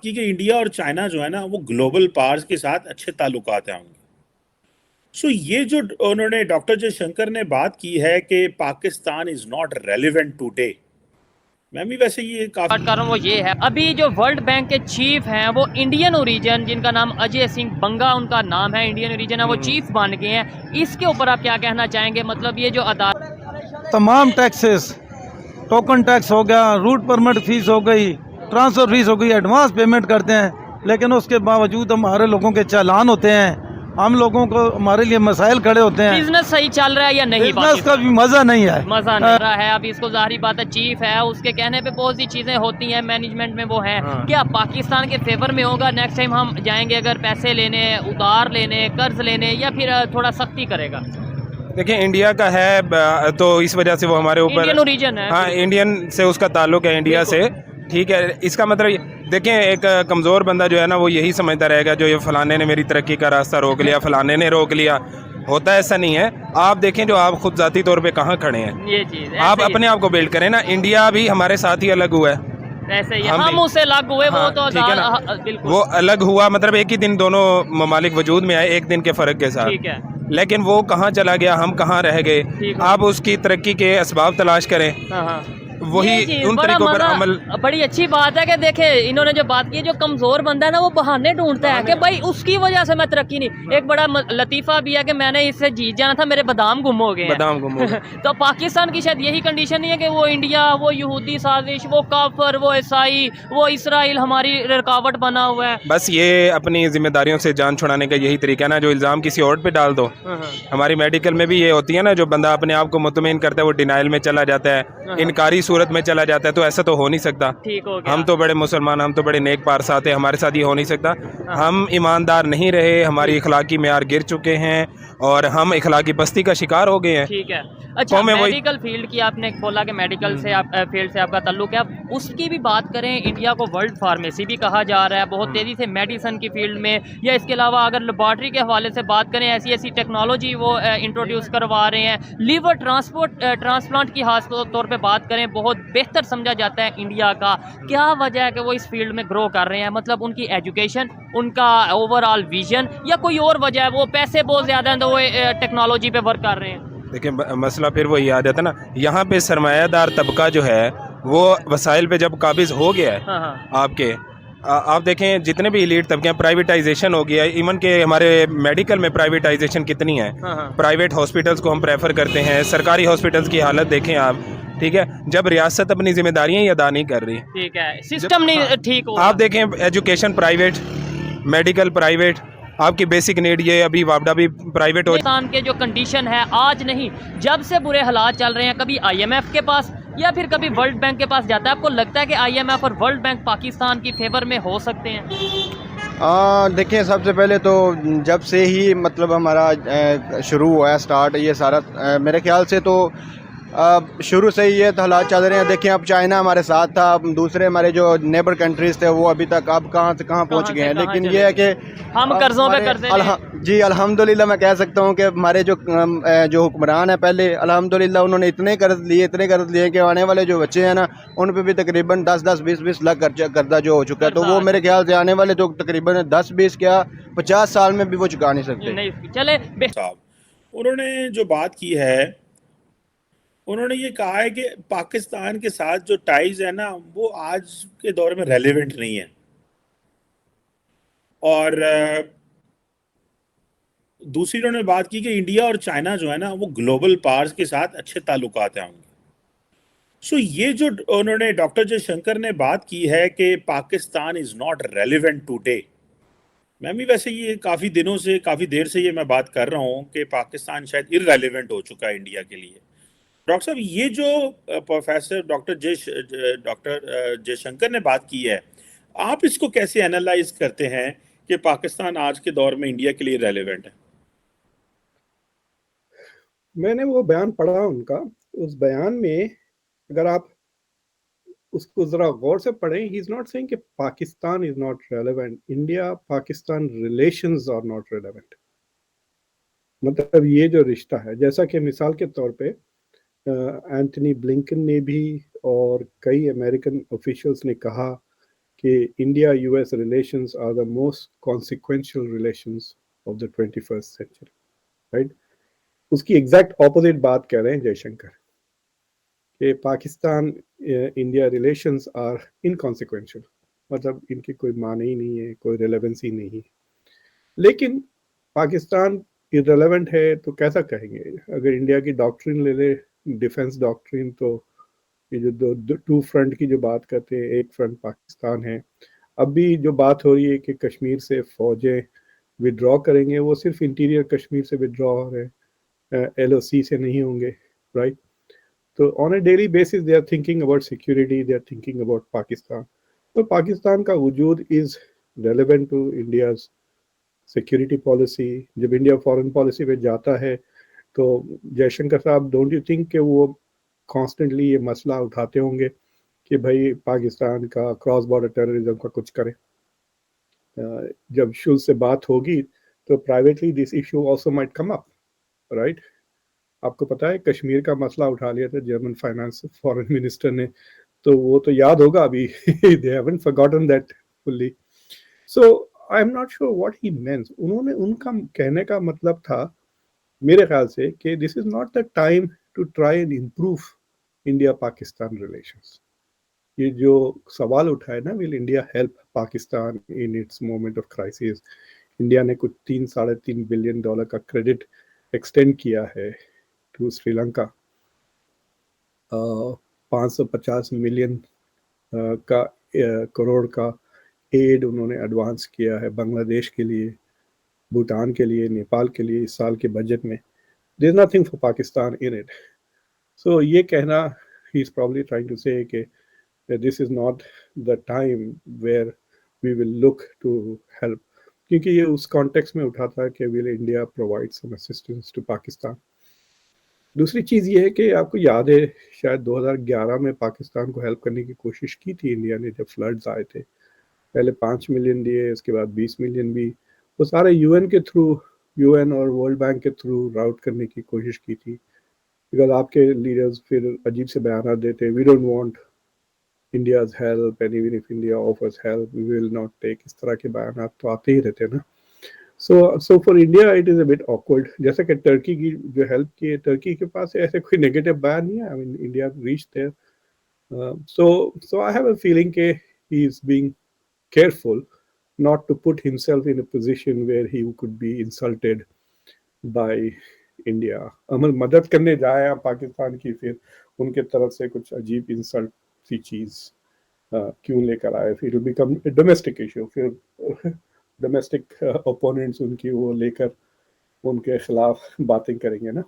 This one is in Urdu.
کی کہ انڈیا اور چائنا جو ہے نا وہ گلوبل پاورز کے ساتھ اچھے تعلقات ہیں ان کے. سو یہ جو انہوں نے ڈاکٹر جے شنکر نے بات کی ہے کہ Pakistan is not relevant today, میں بھی ویسے یہ کافی کر رہا ہوں وہ یہ ہے، ابھی جو ورلڈ بینک کے چیف ہیں وہ انڈین اوریجن، جن کا نام اجے سنگھ بنگا ان کا نام ہے، انڈین اوریجن ہے، وہ چیف بن گئے ہیں. اس کے اوپر آپ کیا کہنا چاہیں گے؟ مطلب یہ جو تمام ٹیکسز، ٹوکن ٹیکس ہو گیا، روٹ پرمٹ فیس ہو گئی، ٹرانسفر فیس ہو گئی، ایڈوانس پیمنٹ کرتے ہیں، لیکن اس کے باوجود ہمارے لوگوں کے چالان ہوتے ہیں، ہم لوگوں کو ہمارے لیے مسائل کھڑے ہوتے ہیں. بزنس صحیح چل رہا ہے یا نہیں؟ بزنس کا بھی مزہ نہیں ہے، مزہ نہیں رہا ہے. اب اس کو ظاہری بات ہے چیف ہے، اس کے کہنے پہ بہت سی چیزیں ہوتی ہیں مینجمنٹ میں، وہ ہیں کیا پاکستان کے فیور میں ہوگا نیکسٹ ٹائم ہم جائیں گے اگر پیسے لینے، ادھار لینے، قرض لینے، یا پھر تھوڑا سختی کرے گا؟ دیکھیں انڈیا کا ہے تو اس وجہ سے وہ ہمارے اوپر انڈین اوریجن ہے. ہاں انڈین سے اس کا تعلق ہے انڈیا سے، ٹھیک ہے. اس کا مطلب دیکھیں ایک کمزور بندہ جو ہے نا وہ یہی سمجھتا رہے گا جو یہ فلانے نے میری ترقی کا راستہ روک لیا، فلانے نے روک لیا. ہوتا ایسا نہیں ہے. آپ دیکھیں جو آپ خود ذاتی طور پہ کہاں کھڑے ہیں، یہ چیز آپ اپنے آپ کو بلڈ کریں نا. انڈیا بھی ہمارے ساتھ ہی الگ ہوا ہے، ایسے ہی ہم اس سے الگ ہوئے، وہ تو ٹھیک ہے نا. بالکل وہ الگ ہوا مطلب ایک ہی دن دونوں ممالک وجود میں آئے، ایک دن کے فرق کے ساتھ. ٹھیک ہے. لیکن وہ کہاں چلا گیا، ہم کہاں رہ گئے. آپ اس کی ترقی کے اسباب تلاش کریں، وہی ان طریقوں پر عمل. بڑی اچھی بات ہے کہ دیکھیں انہوں نے جو بات کی، جو کمزور بندہ ہے نا وہ بہانے ڈھونڈتا ہے کہ بھائی اس کی وجہ سے میں ترقی نہیں. ایک بڑا لطیفہ بھی ہے کہ میں نے اس سے جیت جانا تھا، میرے بادام گم ہو گئے. بادام گم ہو گئے. تو پاکستان کی شاید یہی کنڈیشن نہیں ہے کہ وہ انڈیا، وہ یہودی سازش، وہ کافر، وہ عیسائی، وہ اسرائیل ہماری رکاوٹ بنا ہوا ہے. بس یہ اپنی ذمہ داریوں سے جان چھڑانے کا یہی طریقہ ہے نا، جو الزام کسی اور پہ ڈال دو. ہماری میڈیکل میں بھی یہ ہوتی ہے نا، جو بندہ اپنے آپ کو مطمئن کرتا ہے وہ ڈینائل میں چلا جاتا ہے، انکاری صورت میں چلا جاتا ہے. تو ایسا تو ہو نہیں سکتا. ہم تو بڑے مسلمان، ہم تو بڑے نیک پارسا تھے، ہمارے ساتھ یہ ہو نہیں سکتا. ہم ایماندار نہیں رہے، ہماری اخلاقی معیار گر چکے ہیں اور ہم اخلاقی پستی کا شکار ہو گئے ہیں. ٹھیک ہے. اچھا میڈیکل فیلڈ کی آپ نے بولا کہ میڈیکل سے فیلڈ سے آپ کا تعلق ہے، اب اس کی بھی بات کریں. انڈیا کو ورلڈ فارمیسی بھی کہا جا رہا ہے بہت تیزی سے میڈیسن کی فیلڈ میں، یا اس کے علاوہ اگر لیبارٹری کے حوالے سے بات کریں ایسی ایسی ٹیکنالوجی وہ انٹروڈیوس کروا رہے ہیں. لیور ٹرانسپلانٹ کی خاص طور پہ بات کریں بہت بہتر سمجھا جاتا ہے انڈیا کا. کیا وجہ ہے کہ وہ اس فیلڈ میں گرو کر رہے ہیں؟ مطلب ان کی ایجوکیشن، ان کا اوور آل ویژن، یا کوئی اور وجہ ہے؟ وہ پیسے بہت زیادہ ہیں تو وہ ٹیکنالوجی پہ ورک کر رہے ہیں. دیکھیں مسئلہ پھر وہی آ جاتا ہے نا، یہاں پہ سرمایہ دار طبقہ جو ہے وہ وسائل پہ جب قابض ہو گیا ہے آپ کے، آپ دیکھیں جتنے بھی ایلیٹ طبقے ہیں، پرائیویٹائزیشن ہو گیا ہے. ایون کہ ہمارے میڈیکل میں پرائیویٹائزیشن کتنی ہے. پرائیویٹ ہاسپٹلس کو ہم پریفر کرتے ہیں، سرکاری ہاسپٹلس کی حالت دیکھیں آپ. ٹھیک ہے، جب ریاست اپنی ذمہ داریاں ہی ادا نہیں کر رہی، ٹھیک ہے، سسٹم نہیں ٹھیک ہو. آپ دیکھیں ایجوکیشن پرائیویٹ، میڈیکل پرائیویٹ، آپ کی بیسک نیڈ یہ ابھی وابڈا بھی پرائیویٹ ہو. پاکستان کے جو کنڈیشن ہے آج نہیں، جب سے برے حالات چل رہے ہیں، کبھی آئی ایم ایف کے پاس یا پھر کبھی ورلڈ بینک کے پاس جاتا ہے. آپ کو لگتا ہے کہ آئی ایم ایف اور ورلڈ بینک پاکستان کی فیور میں ہو سکتے ہیں؟ دیکھیں سب سے پہلے تو جب سے ہی مطلب ہمارا شروع ہوا ہے سٹارٹ یہ سارا، میرے خیال سے تو شروع سے ہی یہ حالات چل رہے ہیں. دیکھیں اب چائنا ہمارے ساتھ تھا، دوسرے ہمارے جو نیبر کنٹریز تھے وہ ابھی تک اب کہاں سے کہاں پہنچ گئے ہیں. لیکن یہ ہے کہ ہم قرضوں پہ قرضے جی الحمدللہ میں کہہ سکتا ہوں کہ ہمارے جو حکمران ہیں پہلے الحمدللہ انہوں نے اتنے قرض لیے کہ آنے والے جو بچے ہیں نا ان پہ بھی تقریباً 10-20 لاکھ قرضہ جو ہو چکا ہے. تو وہ میرے خیال سے آنے والے تو تقریباً 10-20 کیا 50 سال میں بھی وہ چکا نہیں سکتے. چلے صاحب انہوں نے جو بات کی ہے، انہوں نے یہ کہا ہے کہ پاکستان کے ساتھ جو ٹائز ہے نا وہ آج کے دور میں ریلیونٹ نہیں ہے. اور دوسری انہوں نے بات کی کہ انڈیا اور چائنا جو ہے نا وہ گلوبل پاورز کے ساتھ اچھے تعلقات ہیں ان کے. سو یہ جو انہوں نے ڈاکٹر جے شنکر نے بات کی ہے کہ Pakistan is not relevant today, میں بھی ویسے یہ کافی دیر سے یہ میں بات کر رہا ہوں کہ پاکستان شاید ارریلیونٹ ہو چکا ہے انڈیا کے لیے. ڈاکٹر صاحب یہ جو پروفیسر ڈاکٹر جے شنکر نے بات کی ہے، آپ اس کو کیسے اینالائز کرتے ہیں کہ پاکستان آج کے دور میں انڈیا کے لیے ریلیونٹ ہے؟ میں نے وہ بیان پڑھا ان کا، اس بیان میں اگر آپ اس کو ذرا غور سے پڑھیں، ہی از ناٹ سیئنگ کہ Pakistan is not relevant, India Pakistan relations are not relevant. مطلب یہ جو رشتہ ہے، جیسا کہ مثال کے طور پہ اینٹنی بلنکن نے بھی اور کئی امریکن آفیشلز نے کہا کہ India US relations are the most consequential relations of the 21st century, right? اس کی ایگزیکٹ اپوزٹ بات کہہ رہے ہیں جے شنکر کہ پاکستان انڈیا ریلیشنز آر انکانسیکوینشل، مطلب ان کی کوئی معنی ہی نہیں ہے، کوئی ریلیونسی نہیں ہے. لیکن پاکستان irrelevant ہے تو کیسا کہیں گے؟ اگر انڈیا کی ڈاکٹرین لے لے، ڈیفنس ڈاکٹرین، تو یہ جو ٹو فرنٹ کی جو بات کرتے ہیں، ایک فرنٹ پاکستان ہے. اب بھی جو بات ہو رہی ہے کہ کشمیر سے فوجیں ودرا کریں گے، وہ صرف انٹیریئر کشمیر سے ودرا ہو رہے ہیں، LOC سے نہیں ہوں گے، رائٹ؟ تو on a daily basis they are thinking about security, they are thinking about Pakistan. تو پاکستان کا وجود is relevant to India's security policy. جب انڈیا فارن پالیسی پہ جاتا ہے تو جے شنکر صاحب، ڈونٹ یو تھنک کہ وہ کانسٹنٹلی یہ مسئلہ اٹھاتے ہوں گے کہ بھائی پاکستان کا کراس بارڈر ٹیررزم کا کچھ کرے؟ جب شل سے بات ہوگی تو privately this issue also might come up, right? آپ کو پتہ ہے کشمیر کا مسئلہ اٹھا لیا تھا جرمن فائنانس فارن منسٹر نے، تو وہ تو یاد ہوگا ابھی. they haven't forgotten that fully. So I'm not sure what he meant. انہوں نے ان کا کہنے کا مطلب تھا میرے خیال سے کہ this is not the time to try and improve India Pakistan relations. یہ جو سوال اٹھائے نا، will India help Pakistan in its moment of crisis؟ India نے کچھ $3.5 بلین کا کریڈٹ ایکسٹینڈ کیا ہے ٹو سری لنکا. 550 ملین کا کروڑ کا ایڈ انہوں نے ایڈوانس کیا ہے بنگلہ دیش کے لیے، بھوٹان کے لیے، نیپال کے لیے اس سال کے بجٹ میں. There is nothing for Pakistan in it. So یہ کہنا ہی is probably trying to say کہ this is not the time where we will look to help, کیونکہ یہ اس کانٹیکس میں اٹھا تھا کہ will India provide some assistance to Pakistan. دوسری چیز یہ ہے کہ آپ کو یاد ہے شاید 2011 میں پاکستان کو ہیلپ کرنے کی کوشش کی تھی انڈیا نے جب فلڈز آئے تھے. پہلے 5 ملین دیے، اس کے بعد 20 ملین بھی، وہ سارے UN کے تھرو، UN اور ورلڈ بینک کے تھرو راؤٹ کرنے کی کوشش کی تھی. بیکاز آپ کے لیڈرز پھر عجیب سے بیانات دیتے، we don't want India's help and even if India offers help we will not take. اس طرح کے بیانات تو آتے ہی رہتے ہیں نا. So for India it is a bit awkward. جیسا کہ ٹرکی کی جو ہیلپ کی ہے، ٹرکی کے پاس ایسے کوئی نیگیٹو بیان نہیں ہے. I mean India reach there. So I have a feeling کہ he is being careful not to put himself in a position where he could be insulted by India. مدد کرنے جائے پاکستان کی، پھر ان کے طرف سے کچھ عجیب انسلٹ سی چیز کیوں لے کر آئے؟ پھر بیکم ڈومیسٹک ایشو، پھر ڈومیسٹک اپوننٹس ان کی وہ لے کر ان کے خلاف باتیں کریں گے نا.